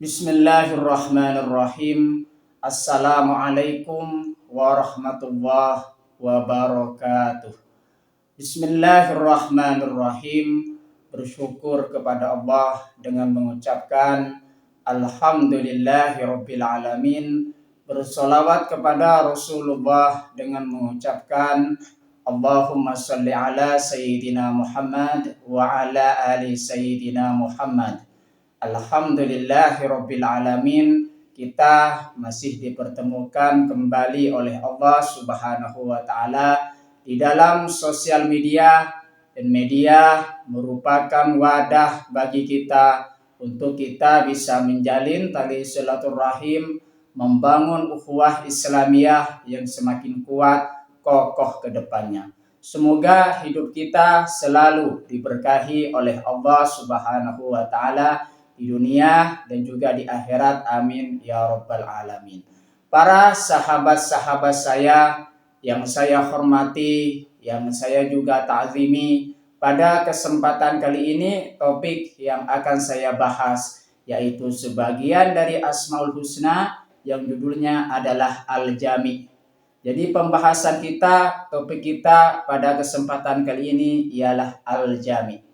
Bismillahirrahmanirrahim. Assalamualaikum warahmatullahi wabarakatuh. Bismillahirrahmanirrahim. Bersyukur kepada Allah dengan mengucapkan Alhamdulillahirabbil alamin. Bersolawat kepada Rasulullah dengan mengucapkan Allahumma salli ala Sayyidina Muhammad wa ala ali Sayyidina Muhammad. Alhamdulillahirabbil alamin. Kita masih dipertemukan kembali oleh Allah Subhanahu wa taala di dalam sosial media, dan media merupakan wadah bagi kita untuk kita bisa menjalin tali silaturahim, membangun ukhuwah Islamiyah yang semakin kuat, kokoh ke depannya. Semoga hidup kita selalu diberkahi oleh Allah Subhanahu wa taala di dunia dan juga di akhirat, amin ya rabbal alamin. Para sahabat-sahabat saya yang saya hormati, yang saya juga ta'zimi, pada kesempatan kali ini topik yang akan saya bahas yaitu sebagian dari Asmaul Husna yang judulnya adalah Al-Jami'. Jadi pembahasan kita, topik kita pada kesempatan kali ini ialah Al-Jami'.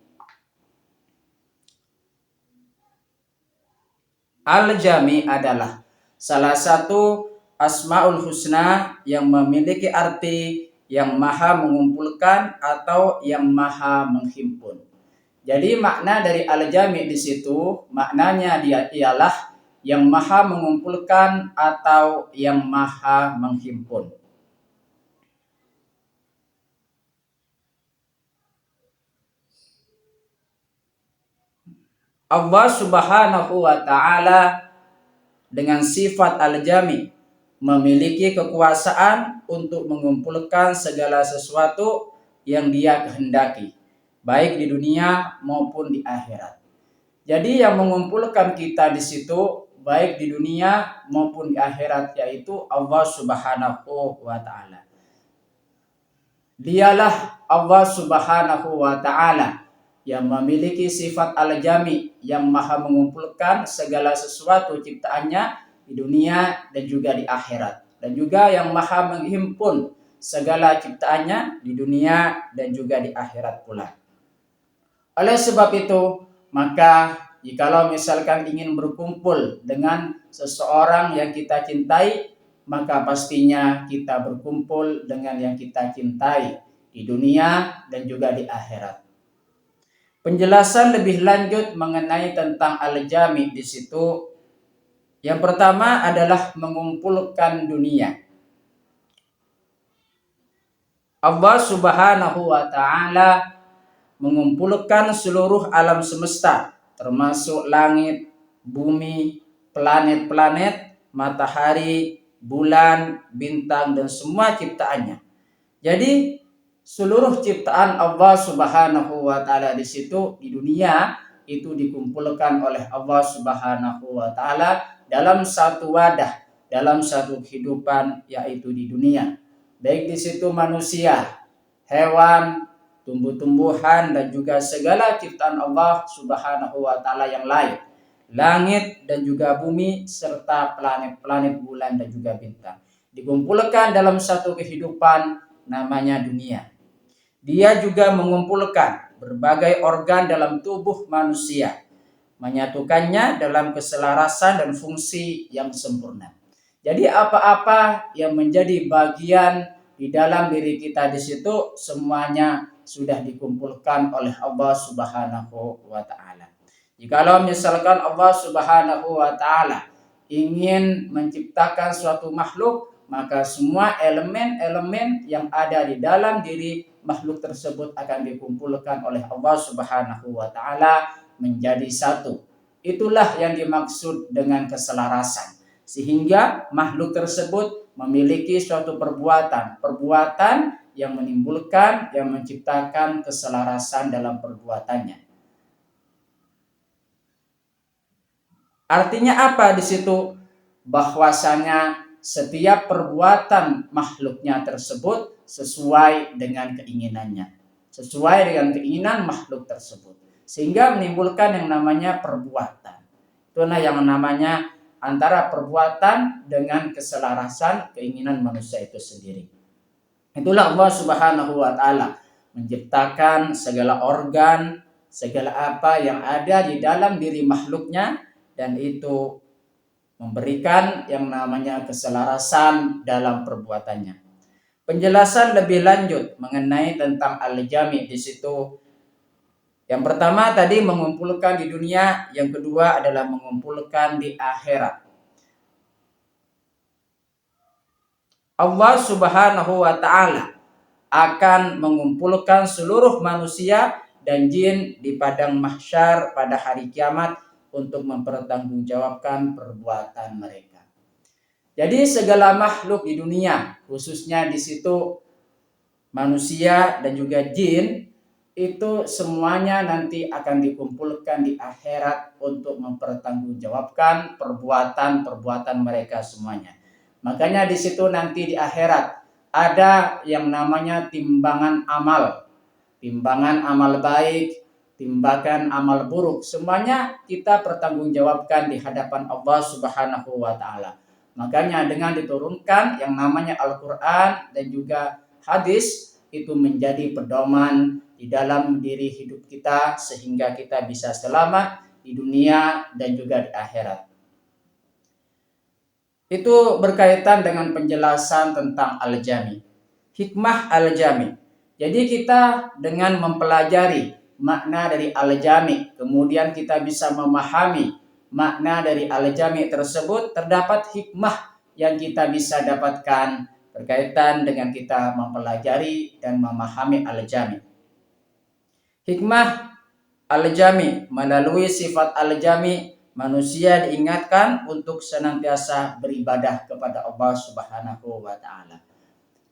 Al-Jami' adalah salah satu Asmaul Husna yang memiliki arti yang maha mengumpulkan atau yang maha menghimpun. Jadi makna dari Al-Jami' di situ maknanya dia ialah yang maha mengumpulkan atau yang maha menghimpun. Allah Subhanahu wa taala dengan sifat Al-Jami' memiliki kekuasaan untuk mengumpulkan segala sesuatu yang Dia kehendaki, baik di dunia maupun di akhirat. Jadi yang mengumpulkan kita di situ baik di dunia maupun di akhirat yaitu Allah Subhanahu wa taala. Dialah Allah Subhanahu wa taala yang memiliki sifat Al-Jami' yang maha mengumpulkan segala sesuatu ciptaannya di dunia dan juga di akhirat, dan juga yang maha menghimpun segala ciptaannya di dunia dan juga di akhirat pula. Oleh sebab itu, maka jikalau misalkan ingin berkumpul dengan seseorang yang kita cintai, maka pastinya kita berkumpul dengan yang kita cintai di dunia dan juga di akhirat. Penjelasan lebih lanjut mengenai tentang Al-Jami' di situ, yang pertama adalah mengumpulkan dunia. Allah Subhanahu wa taala mengumpulkan seluruh alam semesta, termasuk langit, bumi, planet-planet, matahari, bulan, bintang dan semua ciptaannya. Jadi seluruh ciptaan Allah Subhanahu wa taala di situ di dunia itu dikumpulkan oleh Allah Subhanahu wa taala dalam satu wadah, dalam satu kehidupan yaitu di dunia. Baik di situ manusia, hewan, tumbuh-tumbuhan dan juga segala ciptaan Allah Subhanahu wa taala yang lain. Langit dan juga bumi serta planet-planet, bulan dan juga bintang dikumpulkan dalam satu kehidupan namanya dunia. Dia juga mengumpulkan berbagai organ dalam tubuh manusia, menyatukannya dalam keselarasan dan fungsi yang sempurna. Jadi apa-apa yang menjadi bagian di dalam diri kita di situ semuanya sudah dikumpulkan oleh Allah Subhanahu wa taala. Jikalau misalkan Allah Subhanahu wa taala ingin menciptakan suatu makhluk, maka semua elemen-elemen yang ada di dalam diri makhluk tersebut akan dikumpulkan oleh Allah Subhanahu wa taala menjadi satu. Itulah yang dimaksud dengan keselarasan. Sehingga makhluk tersebut memiliki suatu perbuatan yang menimbulkan, yang menciptakan keselarasan dalam perbuatannya. Artinya apa di situ? Bahwasanya setiap perbuatan makhluknya tersebut sesuai dengan keinginannya, sesuai dengan keinginan makhluk tersebut, sehingga menimbulkan yang namanya perbuatan. Itulah yang namanya antara perbuatan dengan keselarasan keinginan manusia itu sendiri. Itulah Allah Subhanahu wa taala menciptakan segala organ, segala apa yang ada di dalam diri makhluknya, dan itu memberikan yang namanya keselarasan dalam perbuatannya. Penjelasan lebih lanjut mengenai tentang al-jami di situ. Yang pertama tadi mengumpulkan di dunia, yang kedua adalah mengumpulkan di akhirat. Allah Subhanahu wa taala akan mengumpulkan seluruh manusia dan jin di padang mahsyar pada hari kiamat untuk mempertanggungjawabkan perbuatan mereka. Jadi segala makhluk di dunia, khususnya di situ manusia dan juga jin, itu semuanya nanti akan dikumpulkan di akhirat untuk mempertanggungjawabkan perbuatan-perbuatan mereka semuanya. Makanya di situ nanti di akhirat ada yang namanya timbangan amal baik, timbangan amal buruk. Semuanya kita pertanggungjawabkan di hadapan Allah Subhanahu wa taala. Makanya dengan diturunkan yang namanya Al-Qur'an dan juga hadis itu menjadi pedoman di dalam diri hidup kita sehingga kita bisa selamat di dunia dan juga di akhirat. Itu berkaitan dengan penjelasan tentang al-jami. Hikmah al-jami. Jadi kita dengan mempelajari makna dari al-jami, kemudian kita bisa memahami makna dari al-jami tersebut, terdapat hikmah yang kita bisa dapatkan berkaitan dengan kita mempelajari dan memahami al-jami. Hikmah al-jami, melalui sifat al-jami manusia diingatkan untuk senantiasa beribadah kepada Allah Subhanahu wa taala.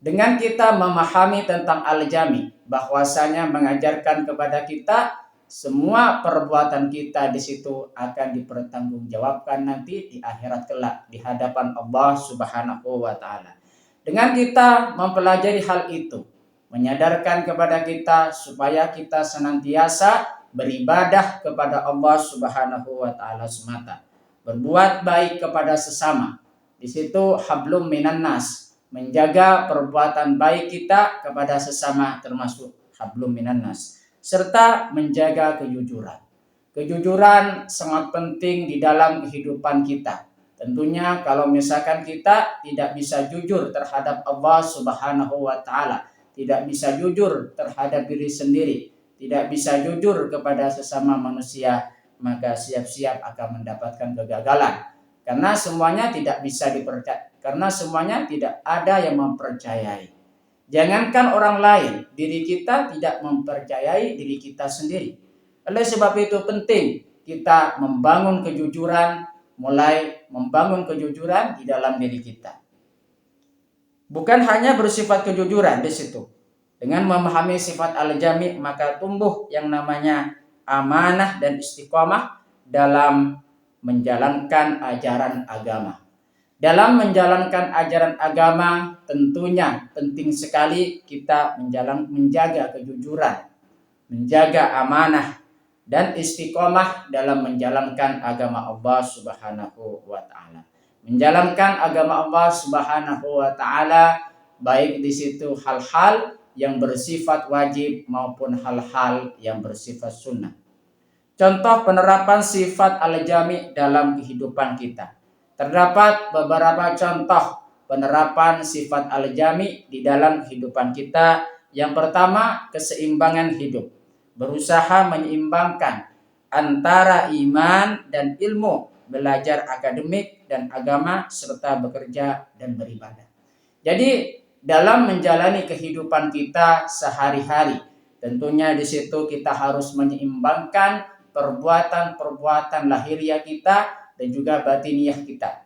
Dengan kita memahami tentang al-jami, bahwasanya mengajarkan kepada kita semua perbuatan kita di situ akan dipertanggungjawabkan nanti di akhirat kelak di hadapan Allah Subhanahu wa taala. Dengan kita mempelajari hal itu, menyadarkan kepada kita supaya kita senantiasa beribadah kepada Allah Subhanahu wa taala semata. Berbuat baik kepada sesama. Di situ hablum minan nas, menjaga perbuatan baik kita kepada sesama termasuk hablum minan nas, serta menjaga kejujuran. Kejujuran sangat penting di dalam kehidupan kita. Tentunya kalau misalkan kita tidak bisa jujur terhadap Allah Subhanahu wa taala, tidak bisa jujur terhadap diri sendiri, tidak bisa jujur kepada sesama manusia, maka siap-siap akan mendapatkan kegagalan. Karena semuanya tidak bisa dipercaya, karena semuanya tidak ada yang mempercayai. Jangankan orang lain, diri kita tidak mempercayai diri kita sendiri. Oleh sebab itu penting kita membangun kejujuran, mulai membangun kejujuran di dalam diri kita. Bukan hanya bersifat kejujuran di situ. Dengan memahami sifat al-jami, maka tumbuh yang namanya amanah dan istiqomah dalam menjalankan ajaran agama. Dalam menjalankan ajaran agama, tentunya penting sekali kita menjaga kejujuran, menjaga amanah, dan istiqomah dalam menjalankan agama Allah Subhanahu wa taala. Menjalankan agama Allah Subhanahu wa taala baik di situ hal-hal yang bersifat wajib maupun hal-hal yang bersifat sunnah. Contoh penerapan sifat al-jami dalam kehidupan kita. Terdapat beberapa contoh penerapan sifat al-jami di dalam kehidupan kita. Yang pertama, keseimbangan hidup. Berusaha menyeimbangkan antara iman dan ilmu, belajar akademik dan agama, serta bekerja dan beribadah. Jadi dalam menjalani kehidupan kita sehari-hari, tentunya di situ kita harus menyeimbangkan perbuatan-perbuatan lahiriah kita dan juga batiniah kita.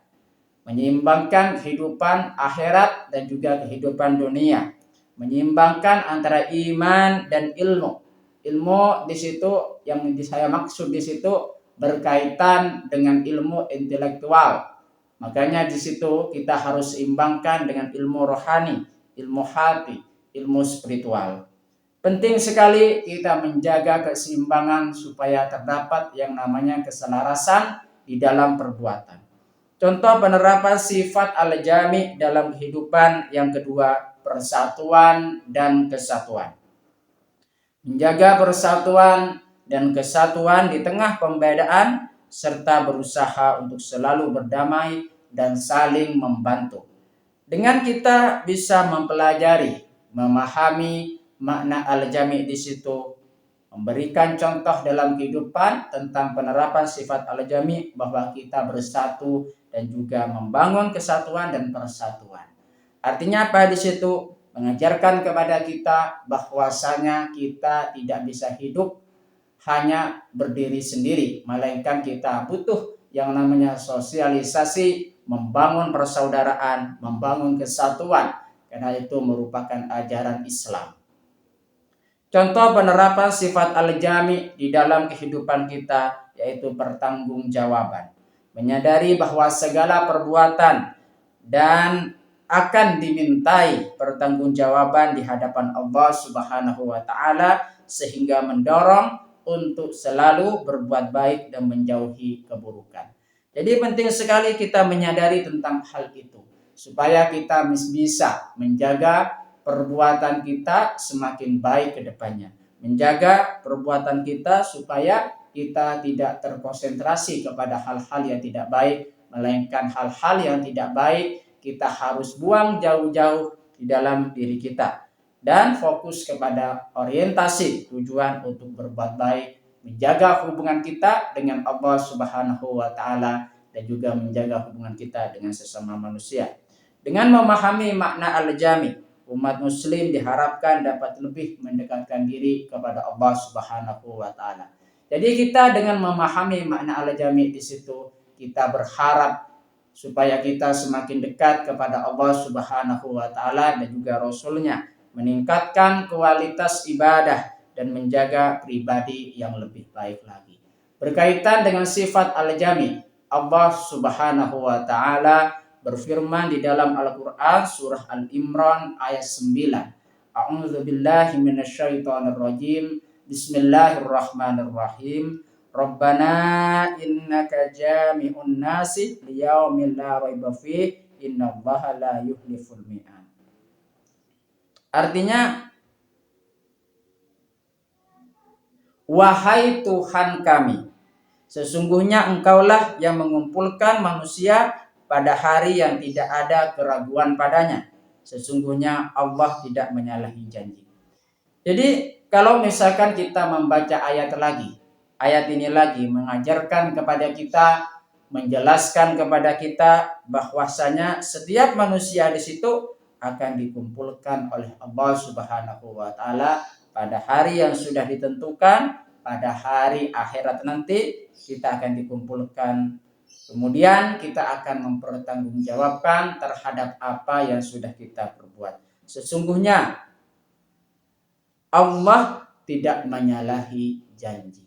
Menyeimbangkan kehidupan akhirat dan juga kehidupan dunia. Menyeimbangkan antara iman dan ilmu. Ilmu di situ yang saya maksud di situ berkaitan dengan ilmu intelektual. Makanya di situ kita harus imbangkan dengan ilmu rohani, ilmu hati, ilmu spiritual. Penting sekali kita menjaga keseimbangan supaya terdapat yang namanya keselarasan di dalam perbuatan. Contoh penerapan sifat al-jami dalam kehidupan yang kedua, persatuan dan kesatuan. Menjaga persatuan dan kesatuan di tengah pembedaan serta berusaha untuk selalu berdamai dan saling membantu. Dengan kita bisa mempelajari, memahami makna al-jami di situ, memberikan contoh dalam kehidupan tentang penerapan sifat al-jami bahwa kita bersatu dan juga membangun kesatuan dan persatuan. Artinya apa di situ? Mengajarkan kepada kita bahwasanya kita tidak bisa hidup hanya berdiri sendiri, melainkan kita butuh yang namanya sosialisasi, membangun persaudaraan, membangun kesatuan, karena itu merupakan ajaran Islam. Contoh penerapan sifat al-jami di dalam kehidupan kita yaitu pertanggungjawaban. Menyadari bahwa segala perbuatan dan akan dimintai pertanggungjawaban di hadapan Allah Subhanahu wa taala sehingga mendorong untuk selalu berbuat baik dan menjauhi keburukan. Jadi penting sekali kita menyadari tentang hal itu supaya kita bisa menjaga perbuatan kita semakin baik ke depannya. Menjaga perbuatan kita supaya kita tidak terkonsentrasi kepada hal-hal yang tidak baik, melainkan hal-hal yang tidak baik kita harus buang jauh-jauh di dalam diri kita dan fokus kepada orientasi tujuan untuk berbuat baik, menjaga hubungan kita dengan Allah Subhanahu wa taala dan juga menjaga hubungan kita dengan sesama manusia. Dengan memahami makna al-jami, umat muslim diharapkan dapat lebih mendekatkan diri kepada Allah Subhanahu wa taala. Jadi kita dengan memahami makna al-jami di situ kita berharap supaya kita semakin dekat kepada Allah Subhanahu wa taala dan juga Rasul-Nya, meningkatkan kualitas ibadah dan menjaga pribadi yang lebih baik lagi. Berkaitan dengan sifat al-jami, Allah Subhanahu wa taala berfirman di dalam Al-Qur'an surah Al-Imran ayat 9. A'udzubillahi minasyaitonirrajim. Bismillahirrahmanirrahim. Rabbana innaka jami'un nasi liyaumin la raiba fih innallaha la yuhliful mi'ad. Artinya, wahai Tuhan kami, sesungguhnya Engkaulah yang mengumpulkan manusia pada hari yang tidak ada keraguan padanya. Sesungguhnya Allah tidak menyalahi janji. Jadi kalau misalkan kita membaca ayat ini lagi mengajarkan kepada kita, menjelaskan kepada kita bahwasanya setiap manusia di situ akan dikumpulkan oleh Allah Subhanahu wa taala pada hari yang sudah ditentukan, pada hari akhirat nanti kita akan dikumpulkan. Kemudian kita akan mempertanggungjawabkan terhadap apa yang sudah kita perbuat. Sesungguhnya Allah tidak menyalahi janji.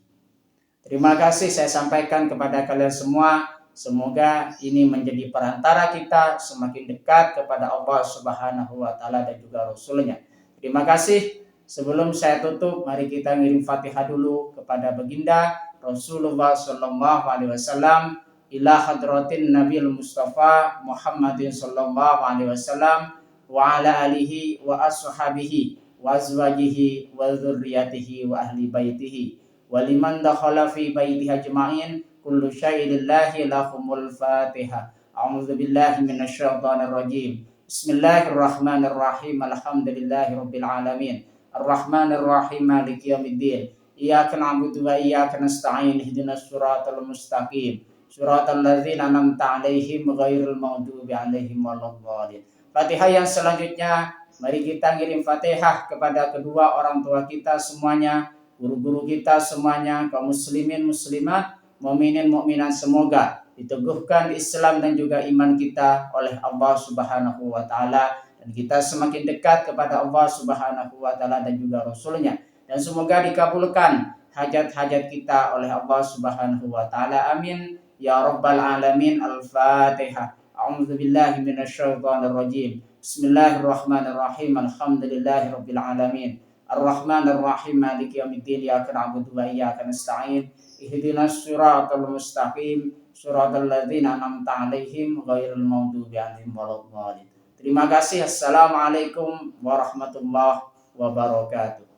Terima kasih saya sampaikan kepada kalian semua. Semoga ini menjadi perantara kita semakin dekat kepada Allah Subhanahu wa taala dan juga Rasul-Nya. Terima kasih. Sebelum saya tutup, mari kita ngirim Fatihah dulu kepada baginda Rasulullah sallallahu alaihi wasallam, ila hadratin Nabil Mustafa Muhammadin sallallahu alaihi wasallam wa ala alihi wa ashabihi wa azwajihi wa dzurriyyatihi wa ahli baitihi wa liman dakhala fi baitihi ajma'in kullu syai'in lillahi lahumul Fatihah. A'udzu billahi minasyaitonir rajim. Bismillahirrahmanirrahim. Alhamdulillahirabbil alamin. Arrahmanir rahim maliki yaumiddin. Iyyaka na'budu wa iyyaka nasta'in. Ihdinas siratal mustaqim. Siratal ladzina an'amta 'alaihim ghairil maghdubi 'alaihim waladdallin. Fatihah yang selanjutnya, mari kita ngirim Fatihah kepada kedua orang tua kita semuanya, guru-guru kita semuanya, kaum muslimin muslimat, mukminin mukminat, semoga diteguhkan Islam dan juga iman kita oleh Allah Subhanahu wa taala dan kita semakin dekat kepada Allah Subhanahu wa taala dan juga Rasul-Nya, dan semoga dikabulkan hajat-hajat kita oleh Allah Subhanahu wa taala. Amin ya rabbal alamin. Al-Fatihah. A'udzu billahi minasyaitonir rajim. Bismillahirrahmanirrahim. Alhamdulillahirabbil alamin. Ar-Rahmanir Rahim Maliki yaumiddin. Iyyaka na'budu wa iyyaka nasta'in. Ihdinas siratal mustaqim. Suratal ladzina an'amta 'alaihim ghairil maghdubi 'alaihim waladdallin. Terima kasih. Assalamualaikum warahmatullahi wabarakatuh.